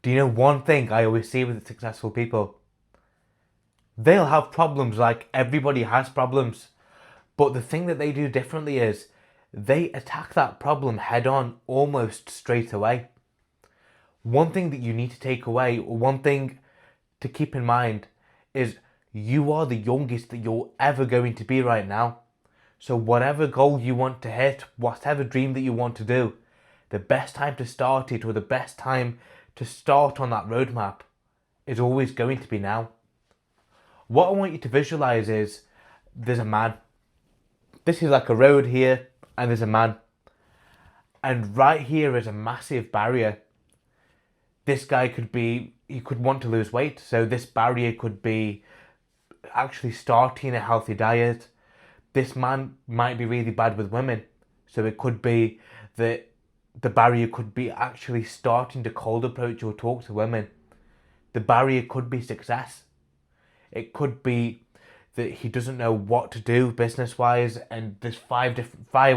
Do you know one thing I always see with successful people? They'll have problems like everybody has problems. But the thing that they do differently is they attack that problem head on almost straight away. One thing that you need to take away, or one thing to keep in mind, is you are the youngest that you're ever going to be right now. So whatever goal you want to hit, whatever dream that you want to do, the best time to start it, or the best time to start on that roadmap, is always going to be now. What I want you to visualize is there's a man. This is like a road here, and there's a man. And right here is a massive barrier. This guy he could want to lose weight. So this barrier could be actually starting a healthy diet. This man might be really bad with women. So it could be that the barrier could be actually starting to cold approach or talk to women. The barrier could be success. It could be that he doesn't know what to do business wise, and there's five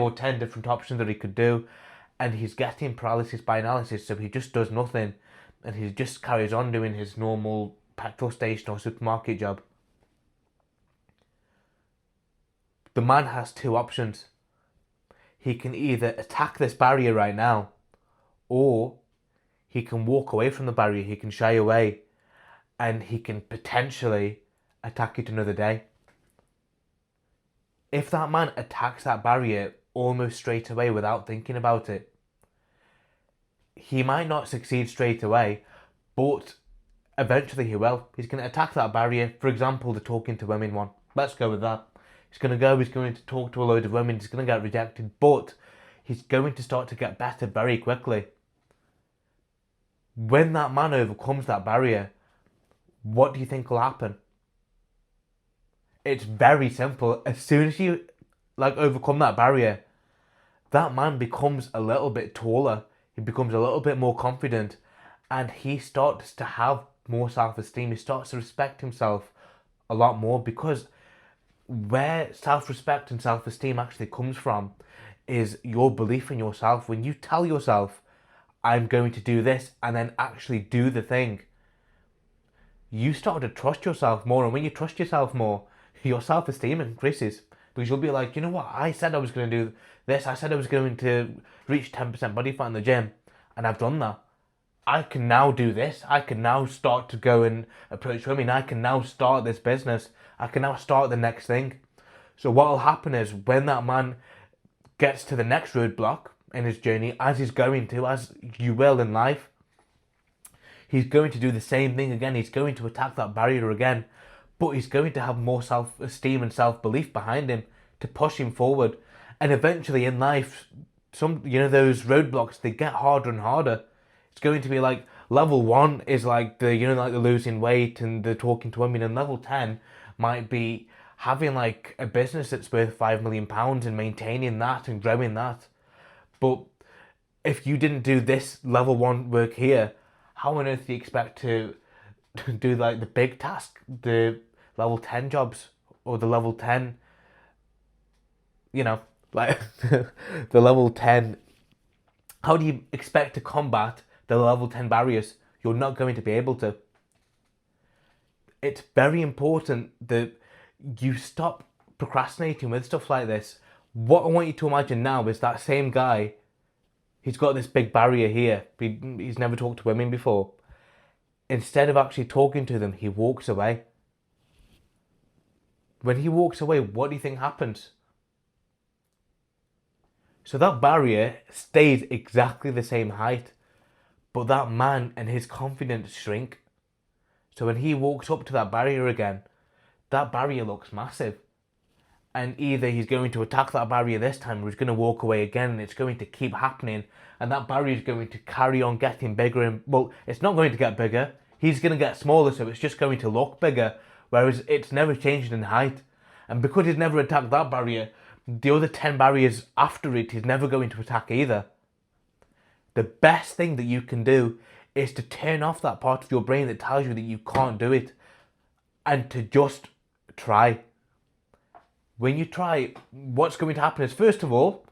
or 10 different options that he could do, and he's getting paralysis by analysis, so he just does nothing, and he just carries on doing his normal petrol station or supermarket job. The man has two options. He can either attack this barrier right now, or he can walk away from the barrier, he can shy away, and he can potentially attack it another day. If that man attacks that barrier almost straight away without thinking about it, he might not succeed straight away, but eventually he will. He's going to attack that barrier. For example, the talking to women one. Let's go with that. He's going to talk to a load of women, he's going to get rejected, but he's going to start to get better very quickly. When that man overcomes that barrier, what do you think will happen? It's very simple. As soon as you overcome that barrier, that man becomes a little bit taller. He becomes a little bit more confident, and he starts to have more self-esteem. He starts to respect himself a lot more, because where self-respect and self-esteem actually comes from is your belief in yourself. When you tell yourself, I'm going to do this, and then actually do the thing, you start to trust yourself more. And when you trust yourself more, your self-esteem increases, because you'll be like, you know what, I said I was going to do this. I said I was going to reach 10% body fat in the gym, and I've done that. I can now do this. I can now start to go and approach women. I can now start this business. I can now start the next thing. So what will happen is, when that man gets to the next roadblock in his journey, as he's going to, as you will in life, he's going to do the same thing again. He's going to attack that barrier again, but he's going to have more self-esteem and self-belief behind him to push him forward. And eventually in life, those roadblocks, they get harder and harder. It's going to be like level 1 is like the losing weight and the talking to women, and level 10 might be having like a business that's worth £5 million and maintaining that and growing that. But if you didn't do this level 1 work here, how on earth do you expect to do like the big task, the level 10 jobs, or the level 10, like the level 10? How do you expect to combat the level 10 barriers? You're not going to be able to. It's very important that you stop procrastinating with stuff like this. What I want you to imagine now is that same guy, he's got this big barrier here. He's never talked to women before. Instead of actually talking to them, he walks away. When he walks away, what do you think happens? So that barrier stays exactly the same height, but that man and his confidence shrink. So when he walks up to that barrier again, that barrier looks massive. And either he's going to attack that barrier this time, or he's going to walk away again, and it's going to keep happening. And that barrier is going to carry on getting bigger. And, well, it's not going to get bigger. He's going to get smaller, so it's just going to look bigger. Whereas it's never changed in height. And because he's never attacked that barrier, the other 10 barriers after it, he's never going to attack either. The best thing that you can do is to turn off that part of your brain that tells you that you can't do it, and to just try. When you try, what's going to happen is, first of all,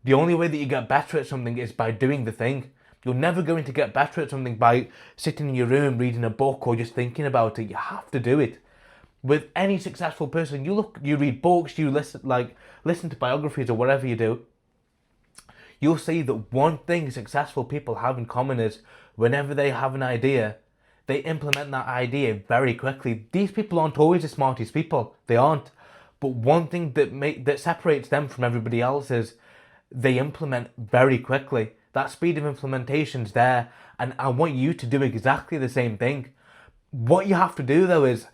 the only way that you get better at something is by doing the thing. You're never going to get better at something by sitting in your room reading a book or just thinking about it. You have to do it. With any successful person, you read books, you listen to biographies or whatever you do. You'll see that one thing successful people have in common is whenever they have an idea, they implement that idea very quickly. These people aren't always the smartest people. They aren't. But one thing that separates them from everybody else is they implement very quickly. That speed of implementation's there, and I want you to do exactly the same thing. What you have to do though is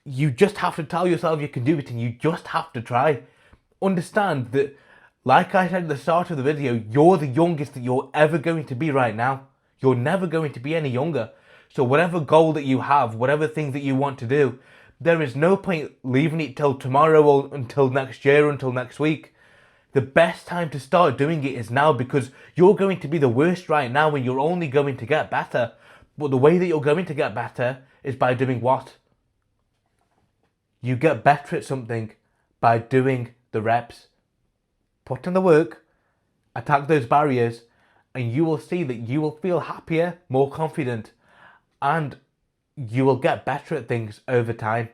you just have to tell yourself you can do it, and you just have to try. Understand that, like I said at the start of the video, you're the youngest that you're ever going to be right now. You're never going to be any younger. So whatever goal that you have, whatever thing that you want to do, there is no point leaving it till tomorrow or until next year or until next week. The best time to start doing it is now, because you're going to be the worst right now and you're only going to get better. But the way that you're going to get better is by doing what? You get better at something by doing the reps. Put in the work, attack those barriers, and you will see that you will feel happier, more confident, and you will get better at things over time.